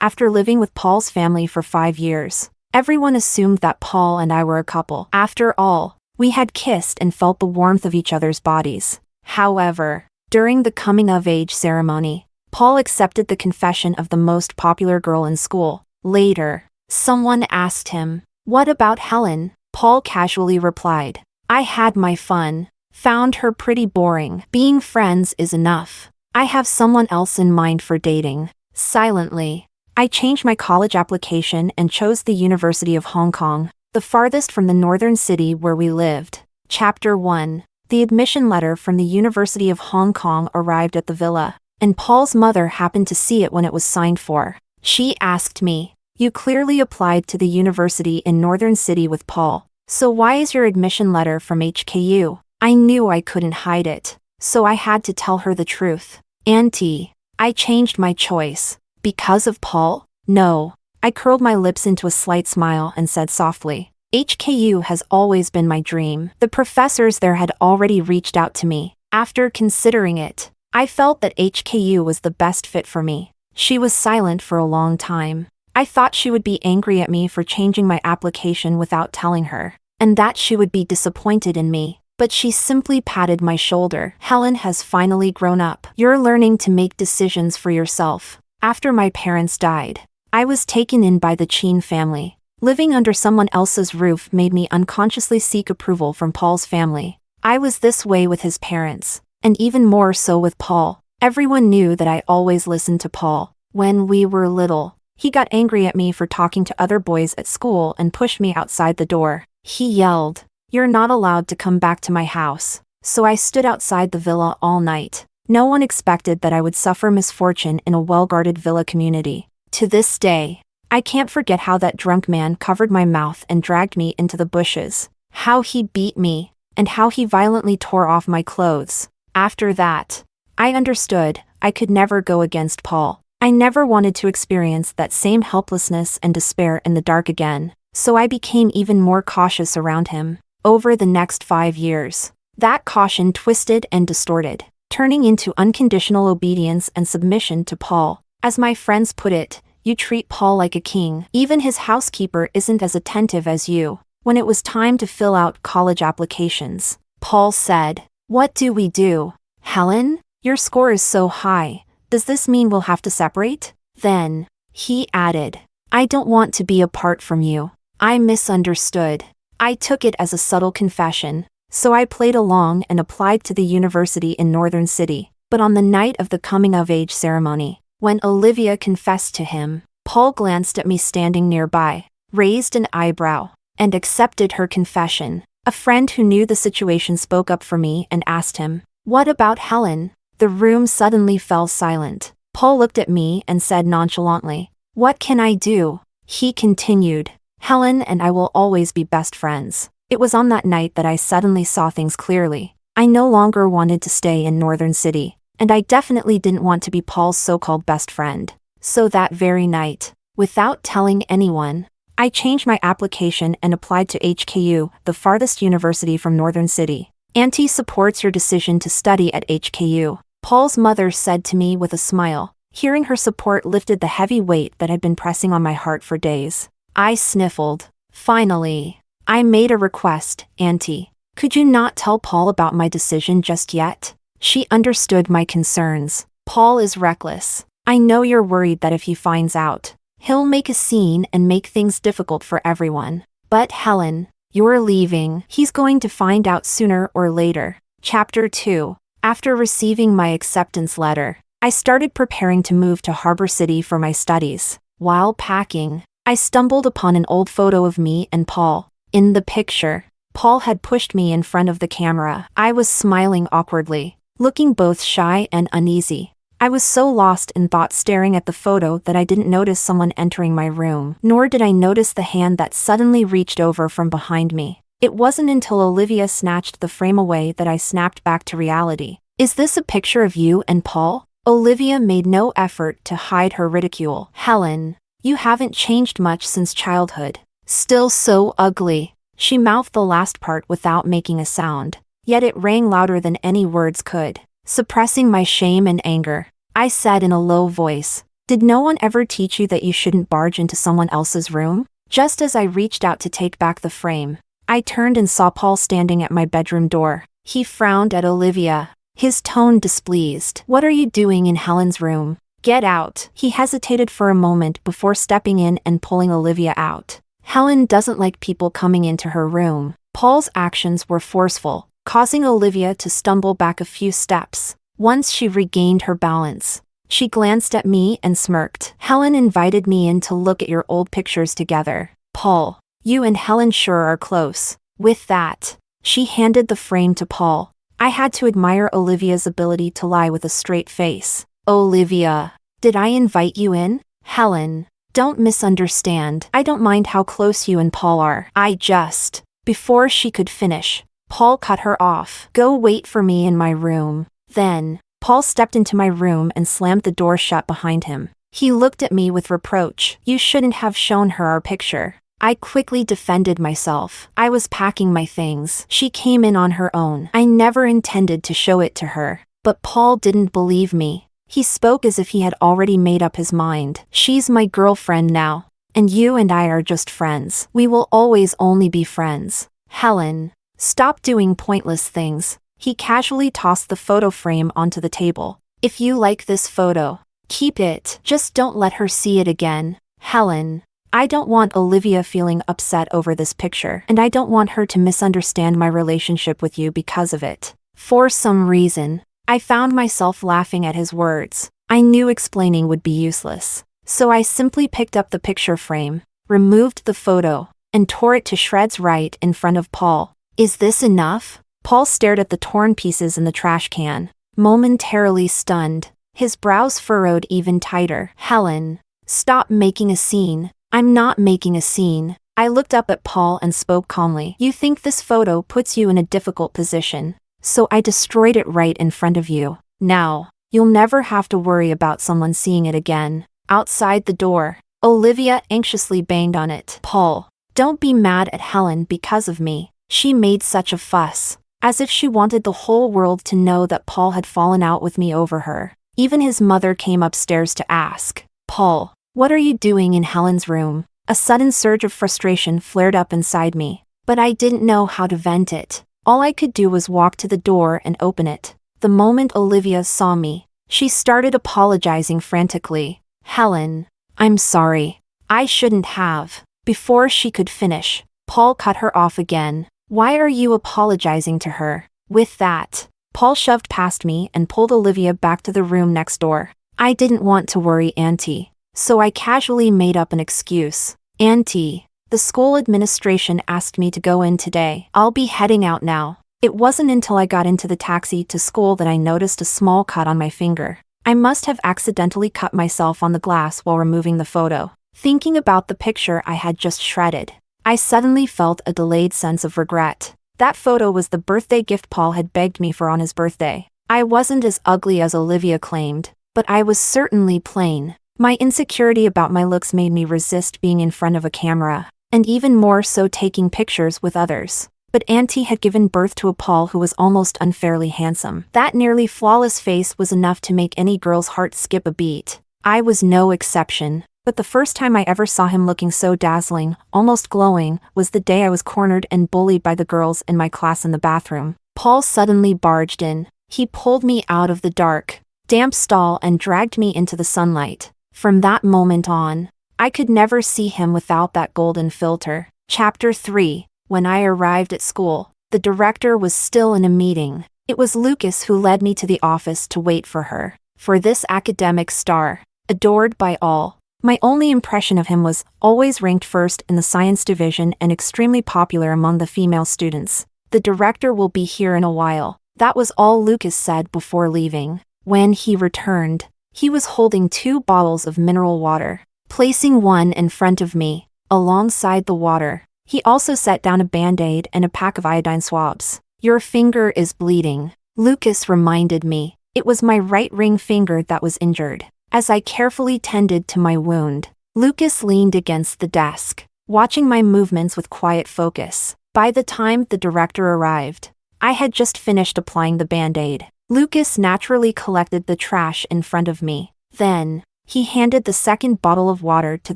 After living with Paul's family for 5 years, everyone assumed that Paul and I were a couple. After all, we had kissed and felt the warmth of each other's bodies. However, during the coming-of-age ceremony, Paul accepted the confession of the most popular girl in school. Later, someone asked him, "What about Helen?" Paul casually replied, "I had my fun. Found her pretty boring. Being friends is enough. I have someone else in mind for dating." Silently, I changed my college application and chose the University of Hong Kong, the farthest from the northern city where we lived. Chapter 1. The admission letter from the University of Hong Kong arrived at the villa, and Paul's mother happened to see it when it was signed for. She asked me, "You clearly applied to the university in Northern City with Paul, so why is your admission letter from HKU?" I knew I couldn't hide it, so I had to tell her the truth. "Auntie, I changed my choice. Because of Paul?" "No." I curled my lips into a slight smile and said softly, "HKU has always been my dream." The professors there had already reached out to me. After considering it, I felt that HKU was the best fit for me. She was silent for a long time. I thought she would be angry at me for changing my application without telling her, and that she would be disappointed in me. But she simply patted my shoulder. "Helen has finally grown up. You're learning to make decisions for yourself." After my parents died, I was taken in by the Chin family. Living under someone else's roof made me unconsciously seek approval from Paul's family. I was this way with his parents, and even more so with Paul. Everyone knew that I always listened to Paul. When we were little, he got angry at me for talking to other boys at school and pushed me outside the door. He yelled, "You're not allowed to come back to my house." So I stood outside the villa all night. No one expected that I would suffer misfortune in a well-guarded villa community. To this day, I can't forget how that drunk man covered my mouth and dragged me into the bushes, how he beat me, and how he violently tore off my clothes. After that, I understood I could never go against Paul. I never wanted to experience that same helplessness and despair in the dark again, so I became even more cautious around him. Over the next 5 years, that caution twisted and distorted, turning into unconditional obedience and submission to Paul. As my friends put it, "You treat Paul like a king. Even his housekeeper isn't as attentive as you." When it was time to fill out college applications, Paul said, "What do we do? Helen, your score is so high. Does this mean we'll have to separate?" Then, he added, "I don't want to be apart from you." I misunderstood. I took it as a subtle confession, so I played along and applied to the university in Northern City. But on the night of the coming-of-age ceremony, when Olivia confessed to him, Paul glanced at me standing nearby, raised an eyebrow, and accepted her confession. A friend who knew the situation spoke up for me and asked him, "What about Helen?" The room suddenly fell silent. Paul looked at me and said nonchalantly, "What can I do?" He continued, "Helen and I will always be best friends." It was on that night that I suddenly saw things clearly. I no longer wanted to stay in Northern City, and I definitely didn't want to be Paul's so-called best friend. So that very night, without telling anyone, I changed my application and applied to HKU, the farthest university from Northern City. "Auntie supports your decision to study at HKU," Paul's mother said to me with a smile. Hearing her support lifted the heavy weight that had been pressing on my heart for days. I sniffled. "Finally, I made a request, Auntie. Could you not tell Paul about my decision just yet?" She understood my concerns. "Paul is reckless. I know you're worried that if he finds out, he'll make a scene and make things difficult for everyone. But Helen, you're leaving. He's going to find out sooner or later." Chapter 2. After receiving my acceptance letter, I started preparing to move to Harbor City for my studies. While packing, I stumbled upon an old photo of me and Paul. In the picture, Paul had pushed me in front of the camera. I was smiling awkwardly, looking both shy and uneasy. I was so lost in thought staring at the photo that I didn't notice someone entering my room, nor did I notice the hand that suddenly reached over from behind me. It wasn't until Olivia snatched the frame away that I snapped back to reality. "Is this a picture of you and Paul?" Olivia made no effort to hide her ridicule. "Helen, you haven't changed much since childhood. Still so ugly." She mouthed the last part without making a sound, yet it rang louder than any words could. Suppressing my shame and anger, I said in a low voice, Did no one ever teach you that you shouldn't barge into someone else's room? Just as I reached out to take back the frame, I turned and saw Paul standing at my bedroom door. He frowned at Olivia, his tone displeased. "What are you doing in Helen's room? Get out." He hesitated for a moment before stepping in and pulling Olivia out. "Helen doesn't like people coming into her room." Paul's actions were forceful, causing Olivia to stumble back a few steps. Once she regained her balance, she glanced at me and smirked. "Helen invited me in to look at your old pictures together. Paul, you and Helen sure are close." With that, she handed the frame to Paul. I had to admire Olivia's ability to lie with a straight face. "Olivia, did I invite you in?" "Helen, don't misunderstand. I don't mind how close you and Paul are. I just..." Before she could finish, Paul cut her off. "Go wait for me in my room." Then, Paul stepped into my room and slammed the door shut behind him. He looked at me with reproach. "You shouldn't have shown her our picture." I quickly defended myself. "I was packing my things. She came in on her own. I never intended to show it to her." But Paul didn't believe me. He spoke as if he had already made up his mind. "She's my girlfriend now, and you and I are just friends. We will always only be friends. Helen, stop doing pointless things." He casually tossed the photo frame onto the table. "If you like this photo, keep it. Just don't let her see it again." "Helen, I don't want Olivia feeling upset over this picture, and I don't want her to misunderstand my relationship with you because of it." For some reason, I found myself laughing at his words. I knew explaining would be useless, so I simply picked up the picture frame, removed the photo, and tore it to shreds right in front of Paul. "Is this enough?" Paul stared at the torn pieces in the trash can, momentarily stunned. His brows furrowed even tighter. "Helen, stop making a scene." "I'm not making a scene." I looked up at Paul and spoke calmly. "You think this photo puts you in a difficult position, so I destroyed it right in front of you. Now, you'll never have to worry about someone seeing it again." Outside the door, Olivia anxiously banged on it. "Paul, don't be mad at Helen because of me. She made such a fuss." As if she wanted the whole world to know that Paul had fallen out with me over her. Even his mother came upstairs to ask, "Paul, what are you doing in Helen's room?" A sudden surge of frustration flared up inside me, but I didn't know how to vent it. All I could do was walk to the door and open it. The moment Olivia saw me, she started apologizing frantically. "Helen, I'm sorry. I shouldn't have." Before she could finish, Paul cut her off again. "Why are you apologizing to her?" With that, Paul shoved past me and pulled Olivia back to the room next door. I didn't want to worry Auntie, so I casually made up an excuse. "Auntie, the school administration asked me to go in today. I'll be heading out now." It wasn't until I got into the taxi to school that I noticed a small cut on my finger. I must have accidentally cut myself on the glass while removing the photo. Thinking about the picture I had just shredded, I suddenly felt a delayed sense of regret. That photo was the birthday gift Paul had begged me for on his birthday. I wasn't as ugly as Olivia claimed, but I was certainly plain. My insecurity about my looks made me resist being in front of a camera, and even more so taking pictures with others. But Auntie had given birth to a Paul who was almost unfairly handsome. That nearly flawless face was enough to make any girl's heart skip a beat. I was no exception. But the first time I ever saw him looking so dazzling, almost glowing, was the day I was cornered and bullied by the girls in my class in the bathroom. Paul suddenly barged in. He pulled me out of the dark, damp stall and dragged me into the sunlight. From that moment on, I could never see him without that golden filter. Chapter 3. When I arrived at school, the director was still in a meeting. It was Lucas who led me to the office to wait for her. For this academic star, adored by all, my only impression of him was always ranked first in the science division and extremely popular among the female students. "The director will be here in a while." That was all Lucas said before leaving. When he returned, he was holding 2 bottles of mineral water. Placing one in front of me, alongside the water, he also set down a Band-Aid and a pack of iodine swabs. "Your finger is bleeding," Lucas reminded me. It was my right ring finger that was injured. As I carefully tended to my wound, Lucas leaned against the desk, watching my movements with quiet focus. By the time the director arrived, I had just finished applying the Band-Aid. Lucas naturally collected the trash in front of me. Then, He handed the second bottle of water to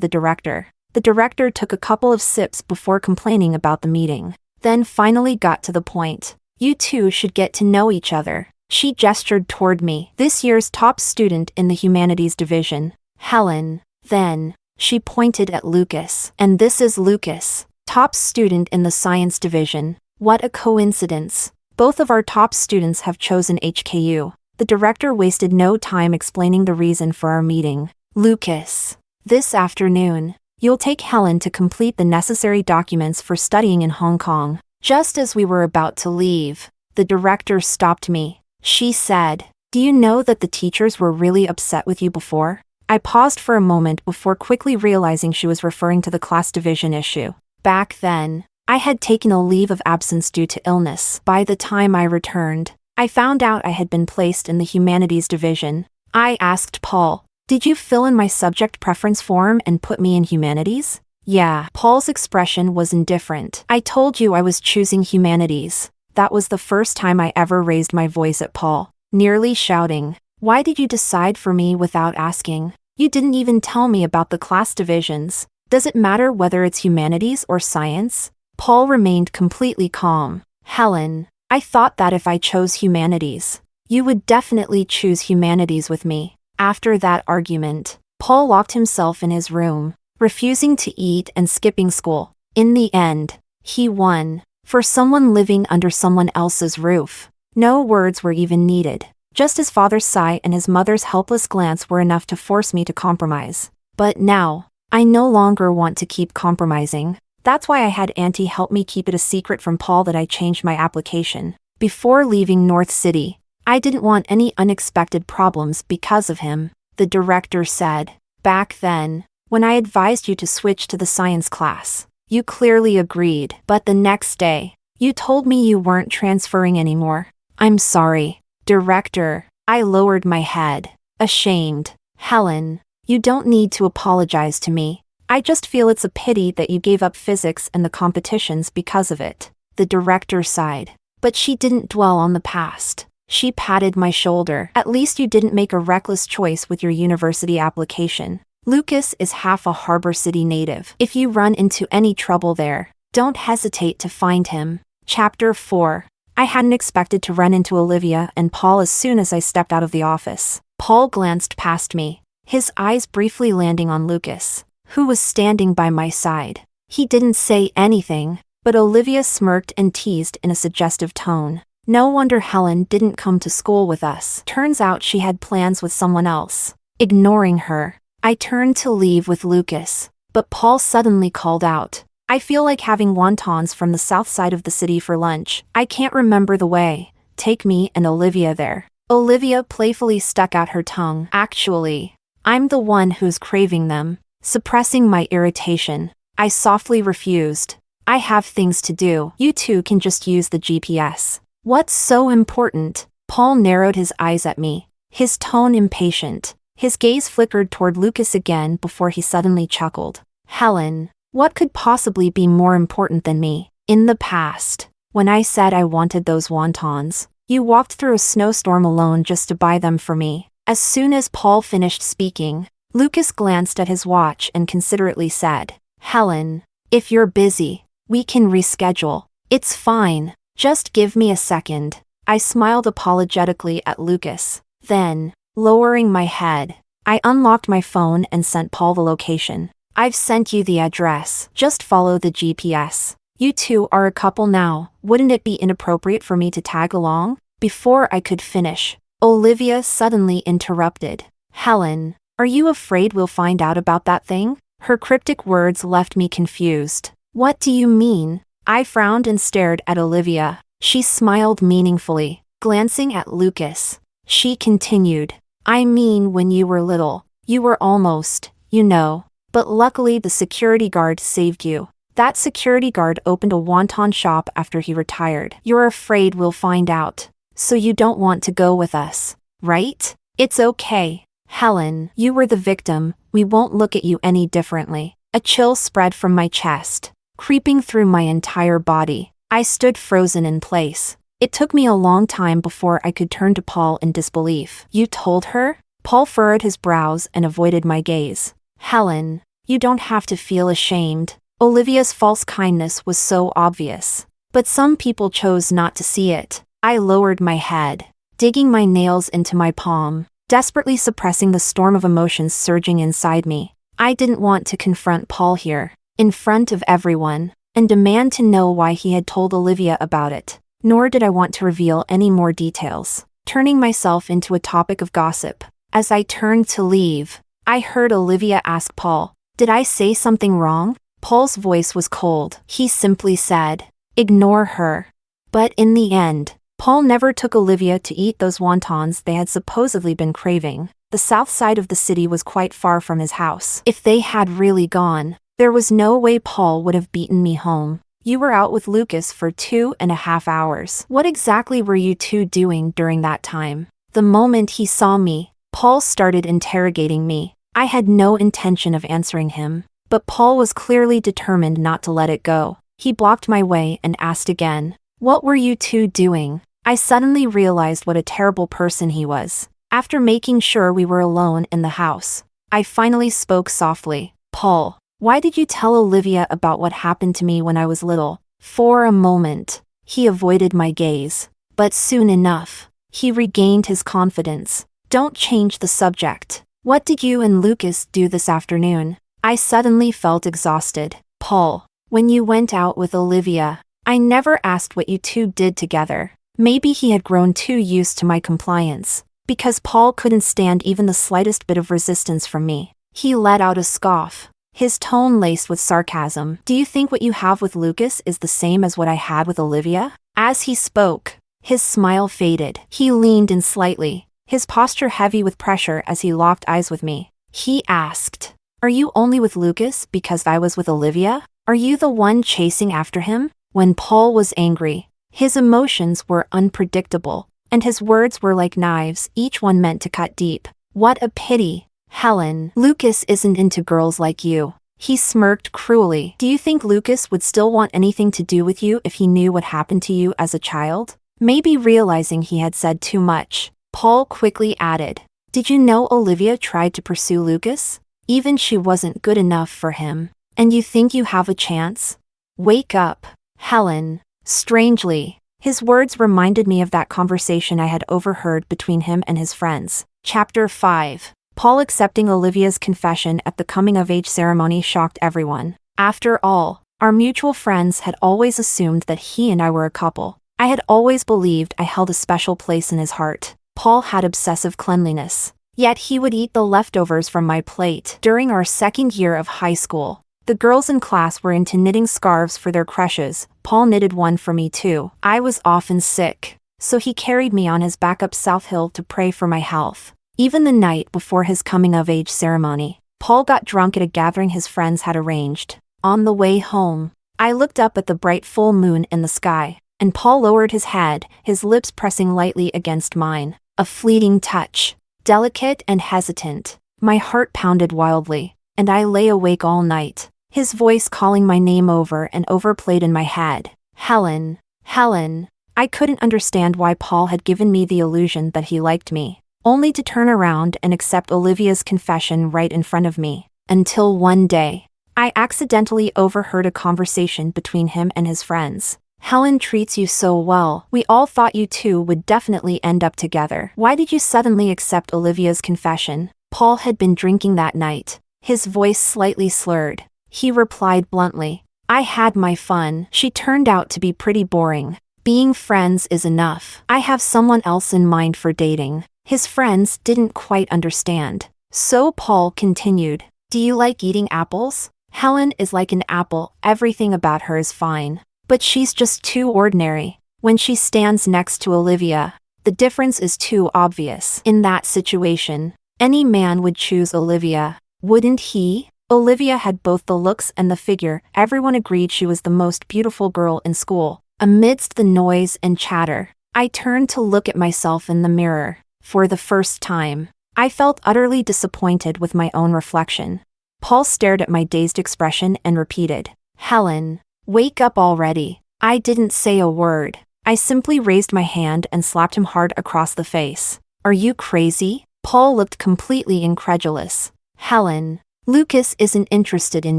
the director. The director took a couple of sips before complaining about the meeting, then finally got to the point. You two should get to know each other. She gestured toward me. This year's top student in the humanities division, Helen. Then, she pointed at Lucas. And this is Lucas, top student in the science division. What a coincidence. Both of our top students have chosen HKU. The director wasted no time explaining the reason for our meeting. Lucas, this afternoon, you'll take Helen to complete the necessary documents for studying in Hong Kong. Just as we were about to leave, the director stopped me. She said, "Do you know that the teachers were really upset with you before?" I paused for a moment before quickly realizing she was referring to the class division issue. Back then, I had taken a leave of absence due to illness. By the time I returned, I found out I had been placed in the humanities division. I asked Paul, "Did you fill in my subject preference form and put me in humanities?" "Yeah." Paul's expression was indifferent. "I told you I was choosing humanities." That was the first time I ever raised my voice at Paul, nearly shouting, "Why did you decide for me without asking? You didn't even tell me about the class divisions. Does it matter whether it's humanities or science?" Paul remained completely calm. "Helen, I thought that if I chose humanities, you would definitely choose humanities with me." After that argument, Paul locked himself in his room, refusing to eat and skipping school. In the end, he won. For someone living under someone else's roof, no words were even needed. Just his father's sigh and his mother's helpless glance were enough to force me to compromise. But now, I no longer want to keep compromising. That's why I had Auntie help me keep it a secret from Paul that I changed my application. Before leaving North City, I didn't want any unexpected problems because of him. The director said, "Back then, when I advised you to switch to the science class, you clearly agreed. But the next day, you told me you weren't transferring anymore." "I'm sorry, Director." I lowered my head, ashamed. "Helen, you don't need to apologize to me. I just feel it's a pity that you gave up physics and the competitions because of it." The director sighed. But she didn't dwell on the past. She patted my shoulder. "At least you didn't make a reckless choice with your university application. Lucas is half a Harbor City native. If you run into any trouble there, don't hesitate to find him." Chapter 4. I hadn't expected to run into Olivia and Paul as soon as I stepped out of the office. Paul glanced past me, his eyes briefly landing on Lucas, who was standing by my side. He didn't say anything, but Olivia smirked and teased in a suggestive tone. No wonder Helen didn't come to school with us. Turns out she had plans with someone else. Ignoring her, I turned to leave with Lucas, but Paul suddenly called out, "I feel like having wontons from the south side of the city for lunch. I can't remember the way. Take me and Olivia there." Olivia playfully stuck out her tongue. "Actually, I'm the one who's craving them." Suppressing my irritation, I softly refused. "I have things to do. You two can just use the GPS." "What's so important?" Paul narrowed his eyes at me, his tone impatient. His gaze flickered toward Lucas again before he suddenly chuckled. "Helen, what could possibly be more important than me? In the past, when I said I wanted those wontons, you walked through a snowstorm alone just to buy them for me." As soon as Paul finished speaking, Lucas glanced at his watch and considerately said, "Helen, if you're busy, we can reschedule." "It's fine. Just give me a second." I smiled apologetically at Lucas. Then, lowering my head, I unlocked my phone and sent Paul the location. "I've sent you the address. Just follow the GPS. You two are a couple now. Wouldn't it be inappropriate for me to tag along?" Before I could finish, Olivia suddenly interrupted. "Helen, are you afraid we'll find out about that thing?" Her cryptic words left me confused. "What do you mean?" I frowned and stared at Olivia. She smiled meaningfully, glancing at Lucas. She continued, "I mean when you were little, you were almost, you know. But luckily the security guard saved you. That security guard opened a wonton shop after he retired. You're afraid we'll find out, so you don't want to go with us, right? It's okay. Helen, you were the victim. We won't look at you any differently." A chill spread from my chest, creeping through my entire body. I stood frozen in place. It took me a long time before I could turn to Paul in disbelief. "You told her?" Paul furrowed his brows and avoided my gaze. Helen, you don't have to feel ashamed. Olivia's false kindness was so obvious. But some people chose not to see it. I lowered my head, digging my nails into my palm, desperately suppressing the storm of emotions surging inside me. I didn't want to confront Paul here, in front of everyone, and demand to know why he had told Olivia about it. Nor did I want to reveal any more details, turning myself into a topic of gossip. As I turned to leave, I heard Olivia ask Paul, "Did I say something wrong?" Paul's voice was cold. He simply said, "Ignore her." But in the end, Paul never took Olivia to eat those wontons they had supposedly been craving. The south side of the city was quite far from his house. If they had really gone, there was no way Paul would have beaten me home. "You were out with Lucas for 2.5 hours. What exactly were you two doing during that time?" The moment he saw me, Paul started interrogating me. I had no intention of answering him, but Paul was clearly determined not to let it go. He blocked my way and asked again, "What were you two doing?" I suddenly realized what a terrible person he was. After making sure we were alone in the house, I finally spoke softly. "Paul, why did you tell Olivia about what happened to me when I was little?" For a moment, he avoided my gaze, but soon enough, he regained his confidence. "Don't change the subject. What did you and Lucas do this afternoon?" I suddenly felt exhausted. "Paul, when you went out with Olivia, I never asked what you two did together." Maybe he had grown too used to my compliance, because Paul couldn't stand even the slightest bit of resistance from me. He let out a scoff, his tone laced with sarcasm. "Do you think what you have with Lucas is the same as what I had with Olivia?" As he spoke, his smile faded. He leaned in slightly, his posture heavy with pressure as he locked eyes with me. He asked, "Are you only with Lucas because I was with Olivia? Are you the one chasing after him?" When Paul was angry, his emotions were unpredictable, and his words were like knives, each one meant to cut deep. "What a pity, Helen. Lucas isn't into girls like you." He smirked cruelly. "Do you think Lucas would still want anything to do with you if he knew what happened to you as a child?" Maybe realizing he had said too much, Paul quickly added, "Did you know Olivia tried to pursue Lucas? Even she wasn't good enough for him. And you think you have a chance? Wake up, Helen." Strangely, his words reminded me of that conversation I had overheard between him and his friends. Chapter 5. Paul accepting Olivia's confession at the coming-of-age ceremony shocked everyone. After all, our mutual friends had always assumed that he and I were a couple. I had always believed I held a special place in his heart. Paul had obsessive cleanliness, yet he would eat the leftovers from my plate. During our second year of high school, the girls in class were into knitting scarves for their crushes. Paul knitted one for me too. I was often sick, so he carried me on his back up South Hill to pray for my health. Even the night before his coming-of-age ceremony, Paul got drunk at a gathering his friends had arranged. On the way home, I looked up at the bright full moon in the sky, and Paul lowered his head, his lips pressing lightly against mine. A fleeting touch, delicate and hesitant. My heart pounded wildly, and I lay awake all night, his voice calling my name over and over played in my head. "Helen, Helen." I couldn't understand why Paul had given me the illusion that he liked me, only to turn around and accept Olivia's confession right in front of me. Until one day, I accidentally overheard a conversation between him and his friends. "Helen treats you so well. We all thought you two would definitely end up together. Why did you suddenly accept Olivia's confession?" Paul had been drinking that night, his voice slightly slurred. He replied bluntly, "I had my fun. She turned out to be pretty boring. Being friends is enough. I have someone else in mind for dating." His friends didn't quite understand. So Paul continued, "Do you like eating apples? Helen is like an apple. Everything about her is fine. But she's just too ordinary. When she stands next to Olivia, the difference is too obvious. In that situation, any man would choose Olivia, wouldn't he?" Olivia had both the looks and the figure. Everyone agreed she was the most beautiful girl in school. Amidst the noise and chatter, I turned to look at myself in the mirror. For the first time, I felt utterly disappointed with my own reflection. Paul stared at my dazed expression and repeated, "Helen, wake up already." I didn't say a word. I simply raised my hand and slapped him hard across the face. "Are you crazy? Paul looked completely incredulous. Helen, Lucas isn't interested in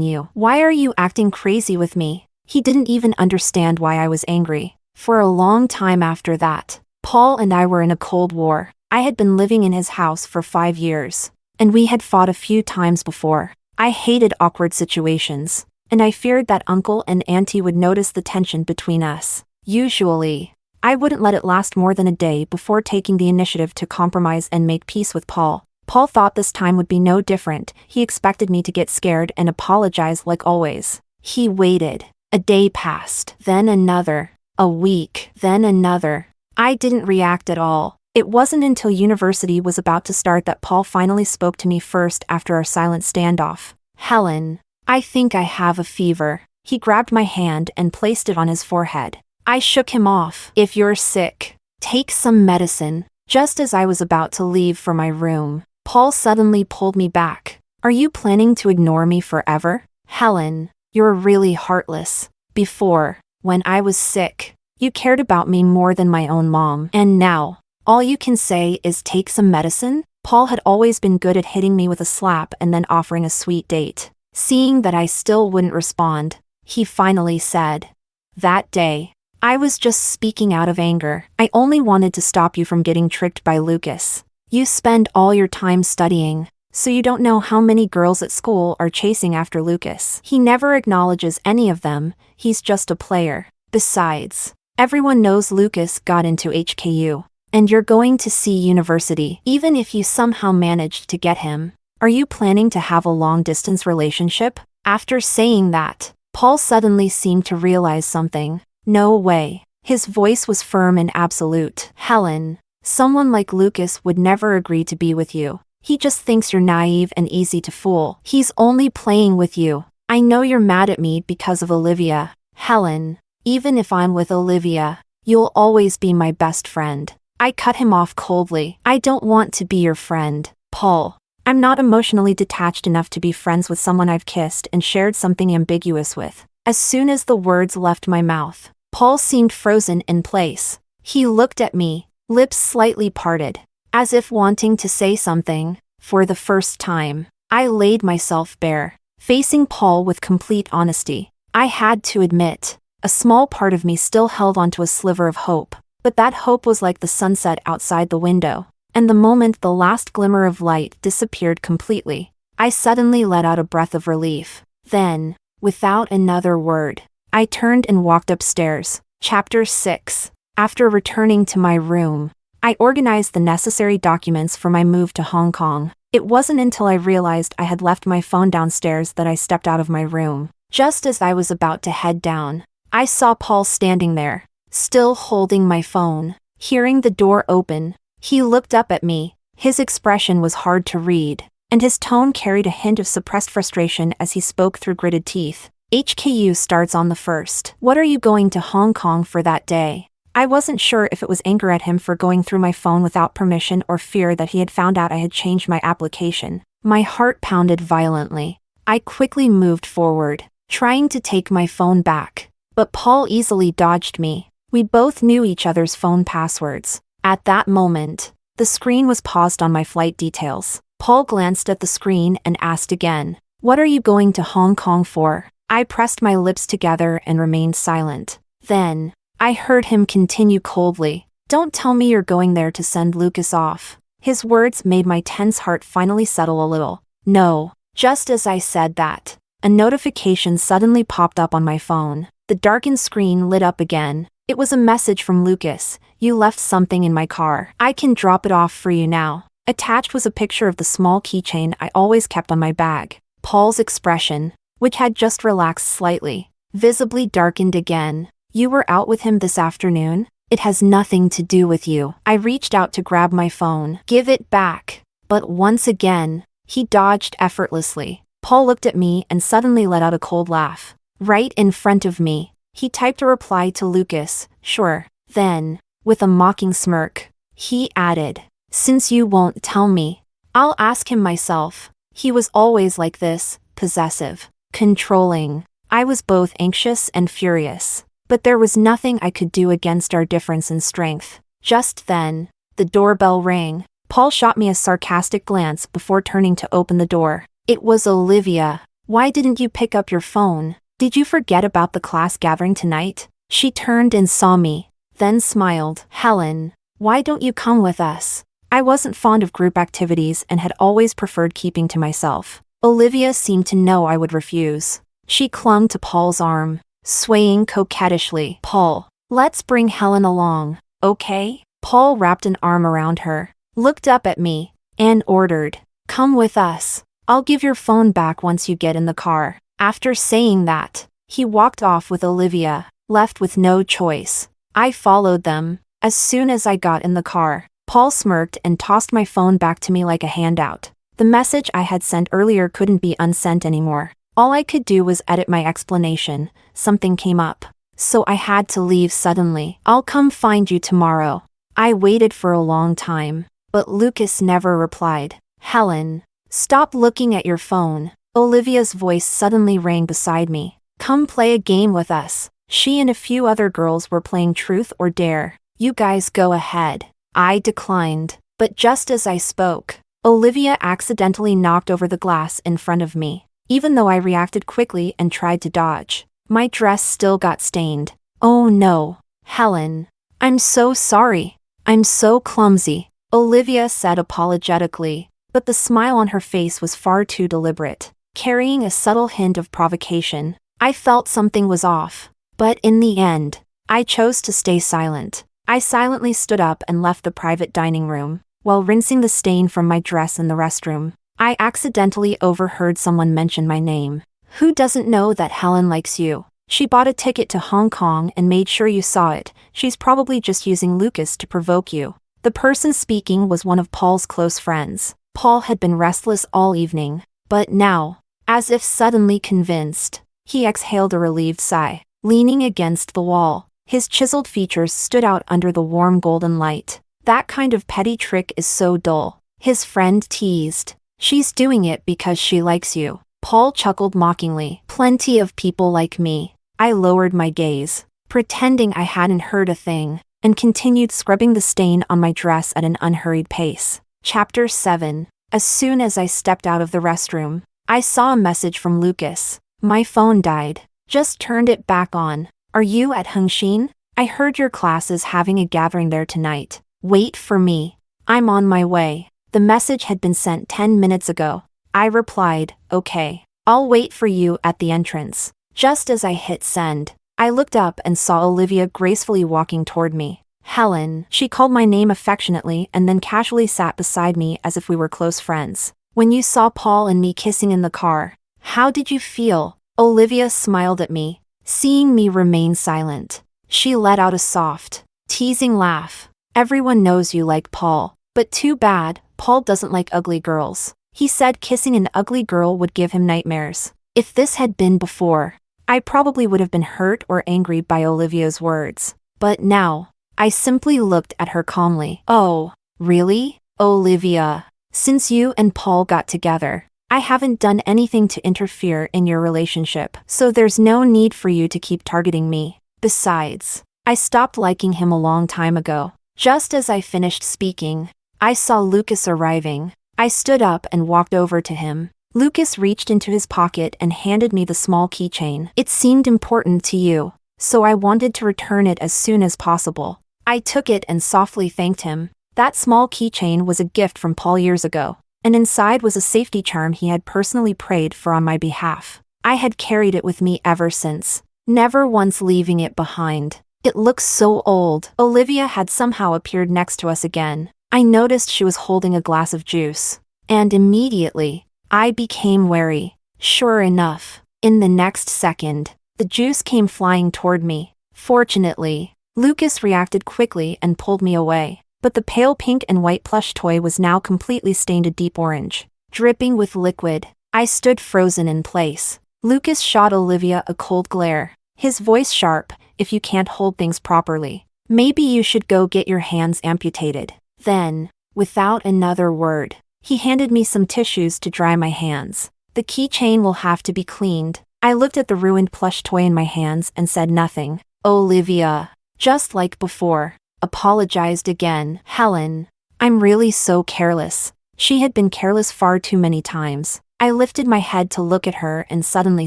you. Why are you acting crazy with me? He didn't even understand why I was angry. For a long time after that, Paul and I were in a cold war. I had been living in his house for 5 years, and we had fought a few times before. I hated awkward situations, and I feared that Uncle and Auntie would notice the tension between us. Usually, I wouldn't let it last more than a day before taking the initiative to compromise and make peace with Paul. Paul thought this time would be no different. He expected me to get scared and apologize like always. He waited. A day passed, then another. A week, then another. I didn't react at all. It wasn't until university was about to start that Paul finally spoke to me first after our silent standoff. Helen, I think I have a fever. He grabbed my hand and placed it on his forehead. I shook him off. If you're sick, take some medicine. Just as I was about to leave for my room, Paul suddenly pulled me back. Are you planning to ignore me forever? Helen, you're really heartless. Before, when I was sick, you cared about me more than my own mom. And now, all you can say is take some medicine? Paul had always been good at hitting me with a slap and then offering a sweet date. Seeing that I still wouldn't respond, he finally said, that day, I was just speaking out of anger. I only wanted to stop you from getting tricked by Lucas. You spend all your time studying, so you don't know how many girls at school are chasing after Lucas. He never acknowledges any of them, he's just a player. Besides, everyone knows Lucas got into HKU, and you're going to see university, even if you somehow managed to get him. Are you planning to have a long-distance relationship? After saying that, Paul suddenly seemed to realize something. No way. His voice was firm and absolute. Helen, someone like Lucas would never agree to be with you. He just thinks you're naive and easy to fool. He's only playing with you. I know you're mad at me because of Olivia. Helen, even if I'm with Olivia, you'll always be my best friend. I cut him off coldly. I don't want to be your friend, Paul. I'm not emotionally detached enough to be friends with someone I've kissed and shared something ambiguous with. As soon as the words left my mouth, Paul seemed frozen in place. He looked at me, lips slightly parted, as if wanting to say something. For the first time, I laid myself bare, facing Paul with complete honesty. I had to admit, a small part of me still held onto a sliver of hope, but that hope was like the sunset outside the window, and the moment the last glimmer of light disappeared completely, I suddenly let out a breath of relief. Then, without another word, I turned and walked upstairs. Chapter 6. After returning to my room, I organized the necessary documents for my move to Hong Kong. It wasn't until I realized I had left my phone downstairs that I stepped out of my room. Just as I was about to head down, I saw Paul standing there, still holding my phone. Hearing the door open, he looked up at me. His expression was hard to read, and his tone carried a hint of suppressed frustration as he spoke through gritted teeth. HKU starts on the 1st. What are you going to Hong Kong for that day? I wasn't sure if it was anger at him for going through my phone without permission or fear that he had found out I had changed my application. My heart pounded violently. I quickly moved forward, trying to take my phone back, but Paul easily dodged me. We both knew each other's phone passwords. At that moment, the screen was paused on my flight details. Paul glanced at the screen and asked again, "What are you going to Hong Kong for?" I pressed my lips together and remained silent. Then, I heard him continue coldly, "Don't tell me you're going there to send Lucas off." His words made my tense heart finally settle a little. No. Just as I said that, a notification suddenly popped up on my phone. The darkened screen lit up again. It was a message from Lucas. "You left something in my car. I can drop it off for you now." Attached was a picture of the small keychain I always kept on my bag. Paul's expression, which had just relaxed slightly, visibly darkened again. "You were out with him this afternoon? It has nothing to do with you." I reached out to grab my phone. "Give it back." But once again, he dodged effortlessly. Paul looked at me and suddenly let out a cold laugh. Right in front of me, he typed a reply to Lucas, "Sure." Then, with a mocking smirk, he added, "Since you won't tell me, I'll ask him myself." He was always like this, possessive, controlling. I was both anxious and furious, but there was nothing I could do against our difference in strength. Just then, the doorbell rang. Paul shot me a sarcastic glance before turning to open the door. It was Olivia. Why didn't you pick up your phone? Did you forget about the class gathering tonight? She turned and saw me, then smiled. Helen, why don't you come with us? I wasn't fond of group activities and had always preferred keeping to myself. Olivia seemed to know I would refuse. She clung to Paul's arm, swaying coquettishly. Paul, let's bring Helen along, okay? Paul wrapped an arm around her, looked up at me, and ordered, come with us. I'll give your phone back once you get in the car. After saying that, he walked off with Olivia, left with no choice. I followed them. As soon as I got in the car, Paul smirked and tossed my phone back to me like a handout. The message I had sent earlier couldn't be unsent anymore. All I could do was edit my explanation. Something came up, so I had to leave suddenly. I'll come find you tomorrow. I waited for a long time, but Lucas never replied. Helen, stop looking at your phone. Olivia's voice suddenly rang beside me. Come play a game with us. She and a few other girls were playing Truth or Dare. You guys go ahead. I declined, but just as I spoke, Olivia accidentally knocked over the glass in front of me. Even though I reacted quickly and tried to dodge, my dress still got stained. Oh no, Helen. I'm so sorry. I'm so clumsy, Olivia said apologetically, but the smile on her face was far too deliberate, carrying a subtle hint of provocation. I felt something was off, but in the end, I chose to stay silent. I silently stood up and left the private dining room, while rinsing the stain from my dress in the restroom. I accidentally overheard someone mention my name. Who doesn't know that Helen likes you? She bought a ticket to Hong Kong and made sure you saw it. She's probably just using Lucas to provoke you. The person speaking was one of Paul's close friends. Paul had been restless all evening, but now, as if suddenly convinced, he exhaled a relieved sigh. Leaning against the wall, his chiseled features stood out under the warm golden light. That kind of petty trick is so dull, his friend teased. She's doing it because she likes you. Paul chuckled mockingly. Plenty of people like me. I lowered my gaze, pretending I hadn't heard a thing, and continued scrubbing the stain on my dress at an unhurried pace. Chapter 7. As soon as I stepped out of the restroom, I saw a message from Lucas. My phone died. Just turned it back on. Are you at Hengxin? I heard your class is having a gathering there tonight. Wait for me. I'm on my way. The message had been sent 10 minutes ago. I replied, okay. I'll wait for you at the entrance. Just as I hit send, I looked up and saw Olivia gracefully walking toward me. Helen, she called my name affectionately and then casually sat beside me as if we were close friends. When you saw Paul and me kissing in the car, how did you feel? Olivia smiled at me, seeing me remain silent. She let out a soft, teasing laugh. Everyone knows you like Paul, but too bad, Paul doesn't like ugly girls. He said kissing an ugly girl would give him nightmares. If this had been before, I probably would have been hurt or angry by Olivia's words. But now, I simply looked at her calmly. Oh, really? Olivia, since you and Paul got together, I haven't done anything to interfere in your relationship, so there's no need for you to keep targeting me. Besides, I stopped liking him a long time ago. Just as I finished speaking, I saw Lucas arriving. I stood up and walked over to him. Lucas reached into his pocket and handed me the small keychain. It seemed important to you, so I wanted to return it as soon as possible. I took it and softly thanked him. That small keychain was a gift from Paul years ago, and inside was a safety charm he had personally prayed for on my behalf. I had carried it with me ever since, never once leaving it behind. It looks so old. Olivia had somehow appeared next to us again. I noticed she was holding a glass of juice, and immediately, I became wary. Sure enough, in the next second, the juice came flying toward me. Fortunately, Lucas reacted quickly and pulled me away, but the pale pink and white plush toy was now completely stained a deep orange. Dripping with liquid, I stood frozen in place. Lucas shot Olivia a cold glare, his voice sharp. If you can't hold things properly, maybe you should go get your hands amputated. Then, without another word, he handed me some tissues to dry my hands. The keychain will have to be cleaned. I looked at the ruined plush toy in my hands and said nothing. Olivia, just like before, apologized again. Helen, I'm really so careless. She had been careless far too many times. I lifted my head to look at her and suddenly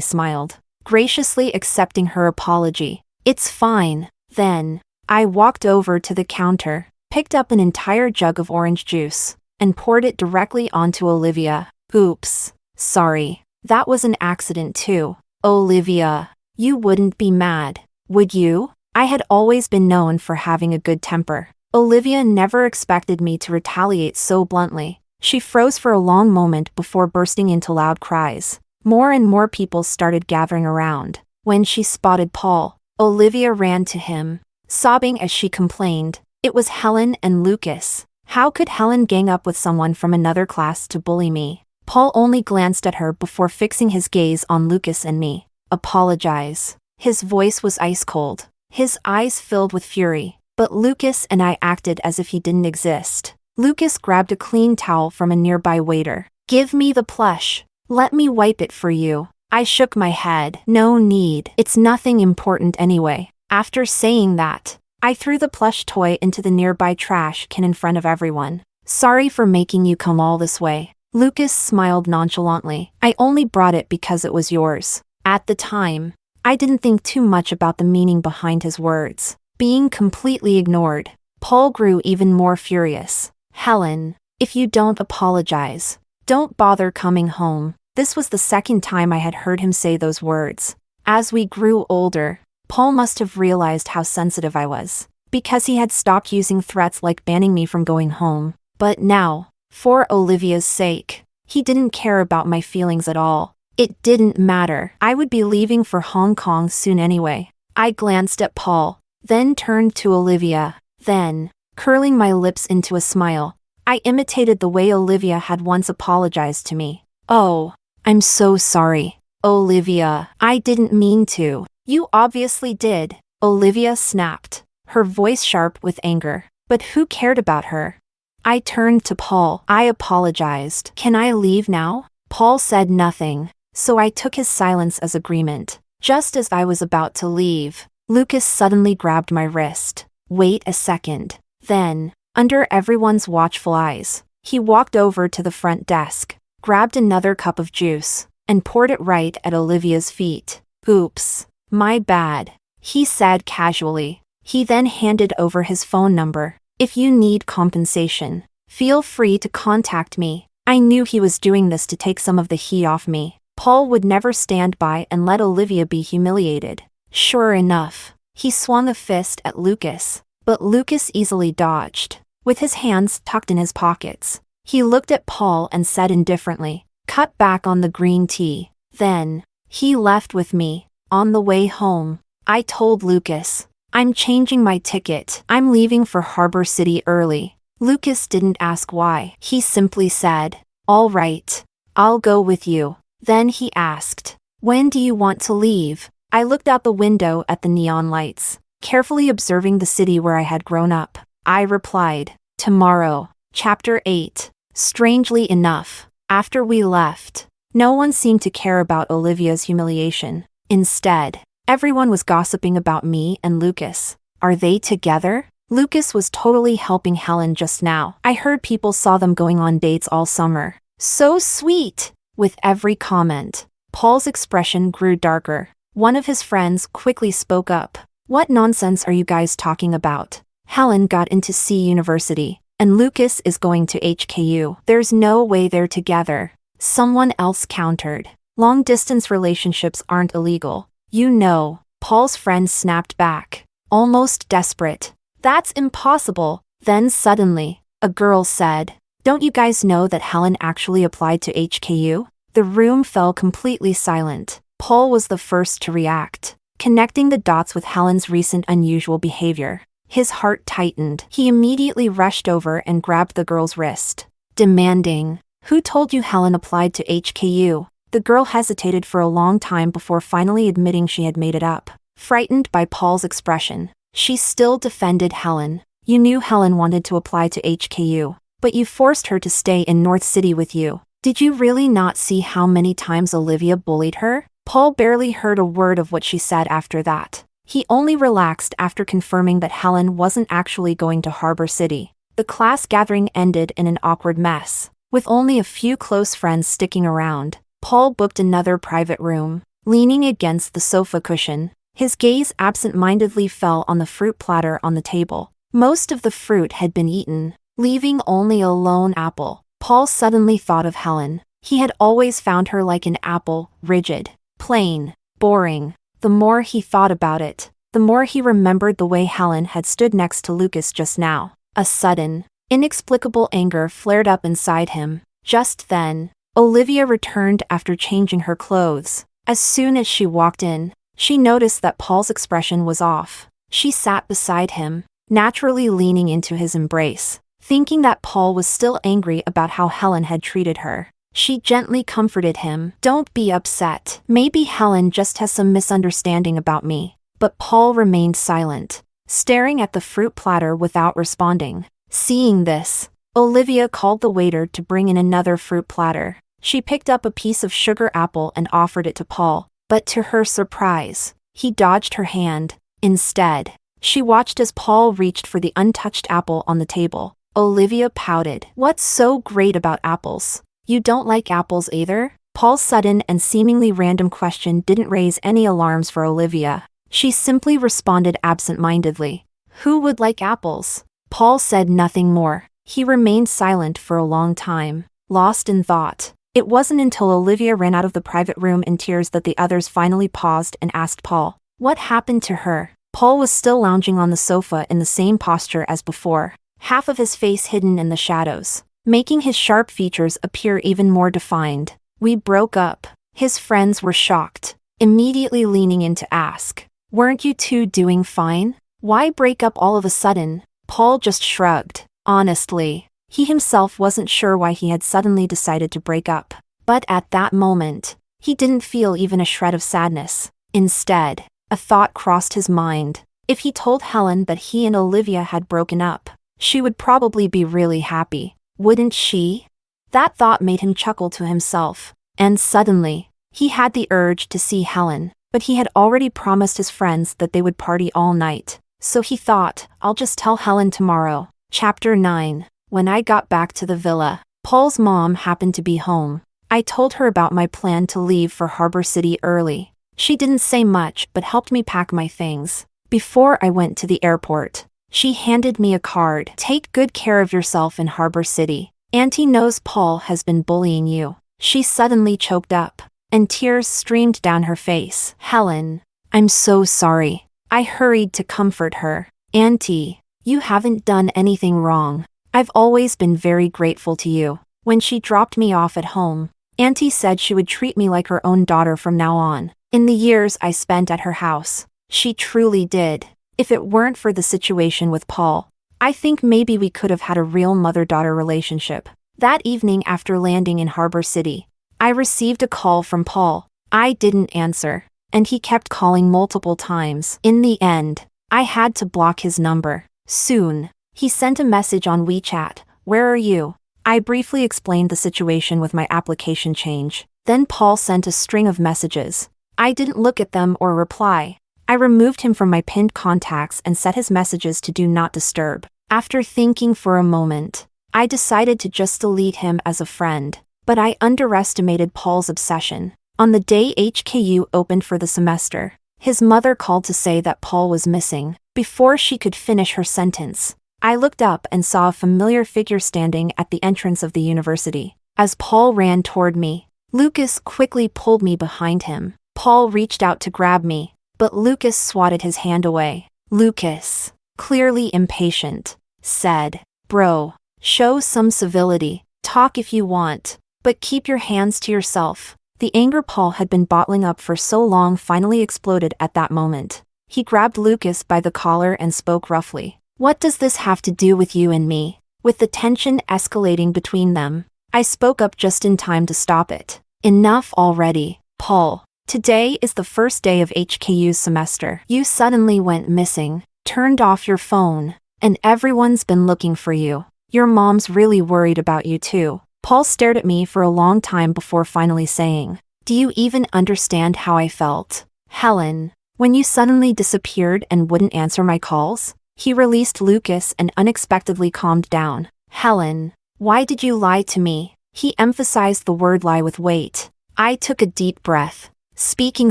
smiled, graciously accepting her apology. It's fine. Then, I walked over to the counter, picked up an entire jug of orange juice, and poured it directly onto Olivia. Oops. Sorry. That was an accident too. Olivia, you wouldn't be mad, would you? I had always been known for having a good temper. Olivia never expected me to retaliate so bluntly. She froze for a long moment before bursting into loud cries. More and more people started gathering around. When she spotted Paul, Olivia ran to him, sobbing as she complained. It was Helen and Lucas. How could Helen gang up with someone from another class to bully me? Paul only glanced at her before fixing his gaze on Lucas and me. Apologize. His voice was ice cold. His eyes filled with fury, but Lucas and I acted as if he didn't exist. Lucas grabbed a clean towel from a nearby waiter. Give me the plush. Let me wipe it for you. I shook my head. No need. It's nothing important anyway. After saying that, I threw the plush toy into the nearby trash can in front of everyone. Sorry for making you come all this way. Lucas smiled nonchalantly. I only brought it because it was yours. At the time, I didn't think too much about the meaning behind his words. Being completely ignored, Paul grew even more furious. Helen, if you don't apologize, don't bother coming home. This was the second time I had heard him say those words. As we grew older, Paul must have realized how sensitive I was, because he had stopped using threats like banning me from going home. But now, for Olivia's sake, he didn't care about my feelings at all. It didn't matter. I would be leaving for Hong Kong soon anyway. I glanced at Paul, then turned to Olivia. Then, curling my lips into a smile, I imitated the way Olivia had once apologized to me. Oh, I'm so sorry. Olivia, I didn't mean to. You obviously did. Olivia snapped, her voice sharp with anger. But who cared about her? I turned to Paul. I apologized. Can I leave now? Paul said nothing, so I took his silence as agreement. Just as I was about to leave, Lucas suddenly grabbed my wrist. Wait a second. Then, under everyone's watchful eyes, he walked over to the front desk, grabbed another cup of juice, and poured it right at Olivia's feet. Oops, my bad, he said casually. He then handed over his phone number. If you need compensation, feel free to contact me. I knew he was doing this to take some of the heat off me. Paul would never stand by and let Olivia be humiliated. Sure enough, he swung a fist at Lucas, but Lucas easily dodged. With his hands tucked in his pockets, he looked at Paul and said indifferently, "Cut back on the green tea." Then, he left with me. On the way home, I told Lucas, "I'm changing my ticket. I'm leaving for Harbor City early." Lucas didn't ask why. He simply said, "All right, I'll go with you." Then he asked, "When do you want to leave?" I looked out the window at the neon lights, carefully observing the city where I had grown up. I replied, "Tomorrow." Chapter 8. Strangely enough, after we left, no one seemed to care about Olivia's humiliation. Instead, everyone was gossiping about me and Lucas. Are they together? Lucas was totally helping Helen just now. I heard people saw them going on dates all summer. So sweet! With every comment, Paul's expression grew darker. One of his friends quickly spoke up. "What nonsense are you guys talking about? Helen got into C University, and Lucas is going to HKU. There's no way they're together." Someone else countered. "Long-distance relationships aren't illegal. You know." Paul's friend snapped back, almost desperate. "That's impossible." Then suddenly, a girl said, "Don't you guys know that Helen actually applied to HKU?" The room fell completely silent. Paul was the first to react, connecting the dots with Helen's recent unusual behavior. His heart tightened. He immediately rushed over and grabbed the girl's wrist, demanding, "Who told you Helen applied to HKU?" The girl hesitated for a long time before finally admitting she had made it up. Frightened by Paul's expression, she still defended Helen. "You knew Helen wanted to apply to HKU, but you forced her to stay in North City with you. Did you really not see how many times Olivia bullied her?" Paul barely heard a word of what she said after that. He only relaxed after confirming that Helen wasn't actually going to Harbor City. The class gathering ended in an awkward mess. With only a few close friends sticking around, Paul booked another private room. Leaning against the sofa cushion, his gaze absent-mindedly fell on the fruit platter on the table. Most of the fruit had been eaten, leaving only a lone apple. Paul suddenly thought of Helen. He had always found her like an apple, rigid, plain, boring. The more he thought about it, the more he remembered the way Helen had stood next to Lucas just now. A sudden, inexplicable anger flared up inside him. Just then, Olivia returned after changing her clothes. As soon as she walked in, she noticed that Paul's expression was off. She sat beside him, naturally leaning into his embrace. Thinking that Paul was still angry about how Helen had treated her, she gently comforted him. "Don't be upset. Maybe Helen just has some misunderstanding about me." But Paul remained silent, staring at the fruit platter without responding. Seeing this, Olivia called the waiter to bring in another fruit platter. She picked up a piece of sugar apple and offered it to Paul, but to her surprise, he dodged her hand. Instead, she watched as Paul reached for the untouched apple on the table. Olivia pouted. "What's so great about apples? You don't like apples either?" Paul's sudden and seemingly random question didn't raise any alarms for Olivia. She simply responded absent-mindedly. "Who would like apples?" Paul said nothing more. He remained silent for a long time, lost in thought. It wasn't until Olivia ran out of the private room in tears that the others finally paused and asked Paul, "What happened to her?" Paul was still lounging on the sofa in the same posture as before, half of his face hidden in the shadows, making his sharp features appear even more defined. "We broke up." His friends were shocked, immediately leaning in to ask, "Weren't you two doing fine? Why break up all of a sudden?" Paul just shrugged. Honestly, he himself wasn't sure why he had suddenly decided to break up. But at that moment, he didn't feel even a shred of sadness. Instead, a thought crossed his mind. If he told Helen that he and Olivia had broken up, she would probably be really happy, wouldn't she? That thought made him chuckle to himself. And suddenly, he had the urge to see Helen, but he had already promised his friends that they would party all night. So he thought, "I'll just tell Helen tomorrow." Chapter 9. When I got back to the villa, Paul's mom happened to be home. I told her about my plan to leave for Harbor City early. She didn't say much but helped me pack my things. Before I went to the airport, she handed me a card. "Take good care of yourself in Harbor City. Auntie knows Paul has been bullying you." She suddenly choked up, and tears streamed down her face. "Helen, I'm so sorry." I hurried to comfort her. "Auntie, you haven't done anything wrong. I've always been very grateful to you." When she dropped me off at home, Auntie said she would treat me like her own daughter from now on. In the years I spent at her house, she truly did. If it weren't for the situation with Paul, I think maybe we could have had a real mother-daughter relationship. That evening after landing in Harbor City, I received a call from Paul. I didn't answer, and he kept calling multiple times. In the end, I had to block his number. Soon, he sent a message on WeChat. "Where are you?" I briefly explained the situation with my application change. Then Paul sent a string of messages. I didn't look at them or reply. I removed him from my pinned contacts and set his messages to Do Not Disturb. After thinking for a moment, I decided to just delete him as a friend. But I underestimated Paul's obsession. On the day HKU opened for the semester, his mother called to say that Paul was missing. Before she could finish her sentence, I looked up and saw a familiar figure standing at the entrance of the university. As Paul ran toward me, Lucas quickly pulled me behind him. Paul reached out to grab me, but Lucas swatted his hand away. Lucas, clearly impatient, said, "Bro, show some civility. Talk if you want, but keep your hands to yourself." The anger Paul had been bottling up for so long finally exploded at that moment. He grabbed Lucas by the collar and spoke roughly. "What does this have to do with you and me?" With the tension escalating between them, I spoke up just in time to stop it. "Enough already, Paul. Today is the first day of HKU's semester. You suddenly went missing, turned off your phone, and everyone's been looking for you. Your mom's really worried about you too." Paul stared at me for a long time before finally saying, "Do you even understand how I felt, Helen, when you suddenly disappeared and wouldn't answer my calls?" He released Lucas and unexpectedly calmed down. Helen, why did you lie to me? He emphasized the word lie with weight. I took a deep breath, speaking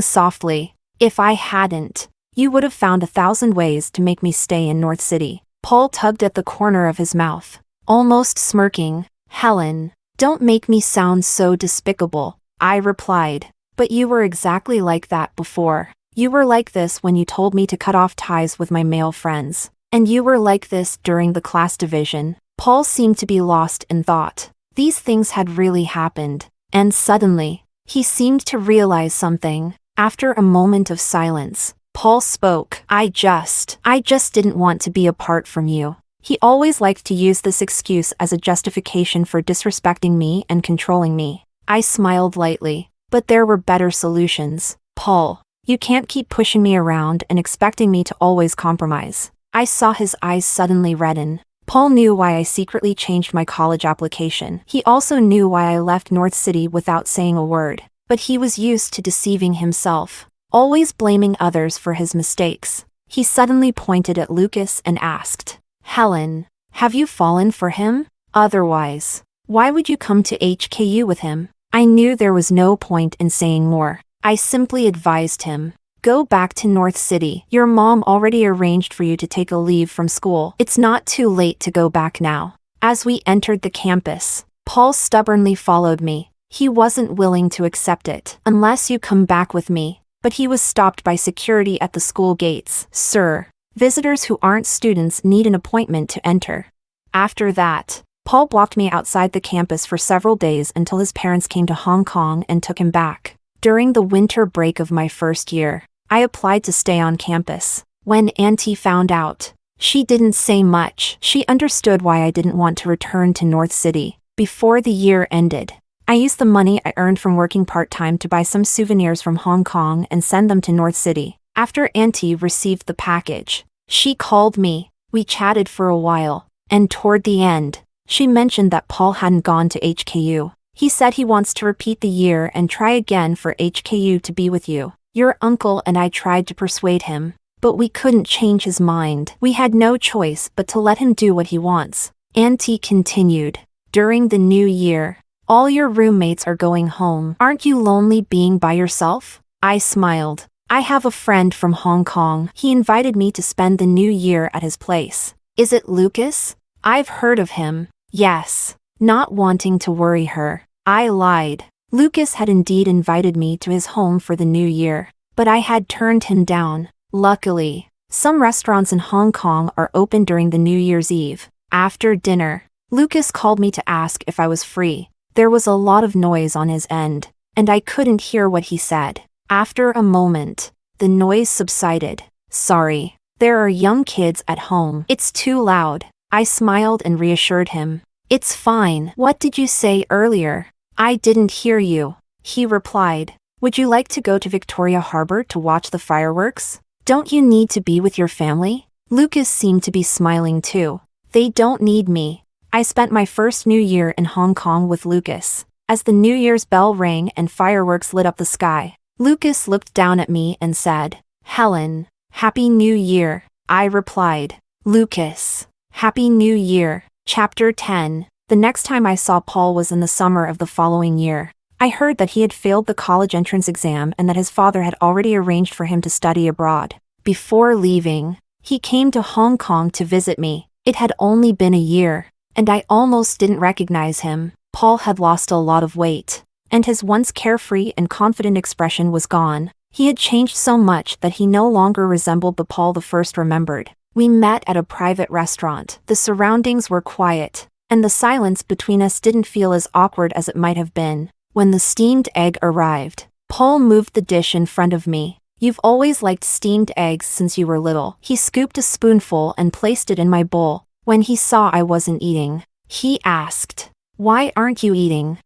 softly. If I hadn't, you would have found 1,000 ways to make me stay in North City. Paul tugged at the corner of his mouth, almost smirking. Helen, don't make me sound so despicable, I replied. But you were exactly like that before. You were like this when you told me to cut off ties with my male friends. And you were like this during the class division. Paul seemed to be lost in thought. These things had really happened. And suddenly, he seemed to realize something. After a moment of silence, Paul spoke. I just didn't want to be apart from you. He always liked to use this excuse as a justification for disrespecting me and controlling me. I smiled lightly, but there were better solutions. Paul, you can't keep pushing me around and expecting me to always compromise. I saw his eyes suddenly redden. Paul knew why I secretly changed my college application. He also knew why I left North City without saying a word. But he was used to deceiving himself, always blaming others for his mistakes. He suddenly pointed at Lucas and asked, Helen, have you fallen for him? Otherwise, why would you come to HKU with him? I knew there was no point in saying more. I simply advised him, go back to North City. Your mom already arranged for you to take a leave from school. It's not too late to go back now. As we entered the campus, Paul stubbornly followed me. He wasn't willing to accept it. Unless you come back with me. But he was stopped by security at the school gates. Sir, visitors who aren't students need an appointment to enter. After that, Paul blocked me outside the campus for several days until his parents came to Hong Kong and took him back. During the winter break of my first year, I applied to stay on campus. When Auntie found out, she didn't say much. She understood why I didn't want to return to North City. Before the year ended, I used the money I earned from working part-time to buy some souvenirs from Hong Kong and send them to North City. After Auntie received the package, she called me. We chatted for a while, and toward the end, she mentioned that Paul hadn't gone to HKU. He said he wants to repeat the year and try again for HKU to be with you. Your uncle and I tried to persuade him, but we couldn't change his mind. We had no choice but to let him do what he wants. Auntie continued. During the new year, all your roommates are going home. Aren't you lonely being by yourself? I smiled. I have a friend from Hong Kong. He invited me to spend the new year at his place. Is it Lucas? I've heard of him. Yes. Not wanting to worry her, I lied. Lucas had indeed invited me to his home for the new year, but I had turned him down. Luckily, some restaurants in Hong Kong are open during the New Year's Eve. After dinner, Lucas called me to ask if I was free. There was a lot of noise on his end, and I couldn't hear what he said. After a moment, the noise subsided. Sorry, there are young kids at home. It's too loud. I smiled and reassured him. It's fine. What did you say earlier? I didn't hear you. He replied. Would you like to go to Victoria Harbor to watch the fireworks? Don't you need to be with your family? Lucas seemed to be smiling too. They don't need me. I spent my first New Year in Hong Kong with Lucas. As the New Year's bell rang and fireworks lit up the sky, Lucas looked down at me and said, Helen, Happy New Year. I replied, Lucas, Happy New Year. Chapter 10. The next time I saw Paul was in the summer of the following year. I heard that he had failed the college entrance exam and that his father had already arranged for him to study abroad. Before leaving, he came to Hong Kong to visit me. It had only been a year, and I almost didn't recognize him. Paul had lost a lot of weight, and his once carefree and confident expression was gone. He had changed so much that he no longer resembled the Paul the first remembered. We met at a private restaurant. The surroundings were quiet, and the silence between us didn't feel as awkward as it might have been. When the steamed egg arrived, Paul moved the dish in front of me. You've always liked steamed eggs since you were little. He scooped a spoonful and placed it in my bowl. When he saw I wasn't eating, he asked, Why aren't you eating?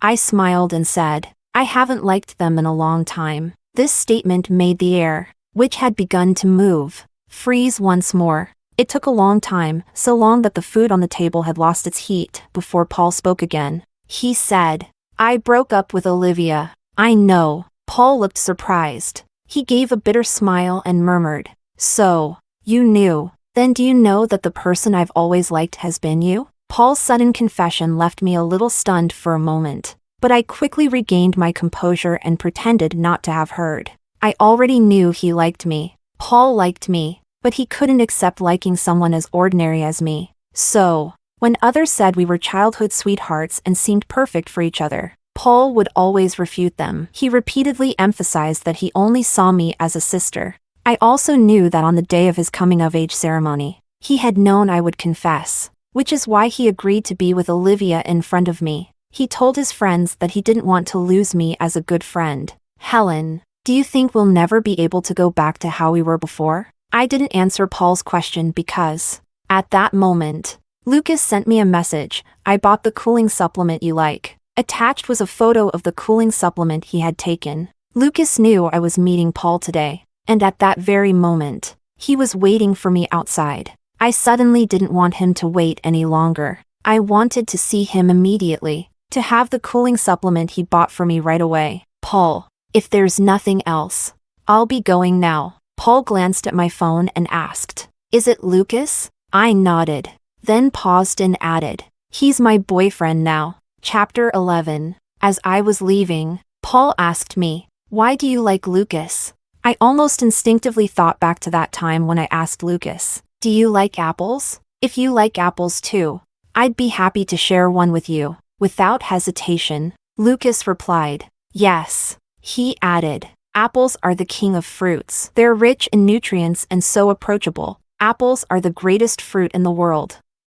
I smiled and said, I haven't liked them in a long time. This statement made the air, which had begun to move, freeze once more. It took a long time, so long that the food on the table had lost its heat, before Paul spoke again. He said, I broke up with Olivia. I know. Paul looked surprised. He gave a bitter smile and murmured, So, you knew. Then do you know that the person I've always liked has been you? Paul's sudden confession left me a little stunned for a moment, but I quickly regained my composure and pretended not to have heard. I already knew he liked me. Paul liked me, but he couldn't accept liking someone as ordinary as me. So, when others said we were childhood sweethearts and seemed perfect for each other, Paul would always refute them. He repeatedly emphasized that he only saw me as a sister. I also knew that on the day of his coming-of-age ceremony, he had known I would confess, which is why he agreed to be with Olivia in front of me. He told his friends that he didn't want to lose me as a good friend. Helen, do you think we'll never be able to go back to how we were before? I didn't answer Paul's question because, at that moment, Lucas sent me a message. I bought the cooling supplement you like. Attached was a photo of the cooling supplement he had taken. Lucas knew I was meeting Paul today, and at that very moment, he was waiting for me outside. I suddenly didn't want him to wait any longer. I wanted to see him immediately, to have the cooling supplement he bought for me right away. Paul, if there's nothing else, I'll be going now. Paul glanced at my phone and asked, "Is it Lucas?" I nodded, then paused and added, "He's my boyfriend now." Chapter 11. As I was leaving, Paul asked me, "Why do you like Lucas?" I almost instinctively thought back to that time when I asked Lucas, "Do you like apples? If you like apples too, I'd be happy to share one with you." Without hesitation, Lucas replied, "Yes." He added, "Apples are the king of fruits. They're rich in nutrients and so approachable. Apples are the greatest fruit in the world."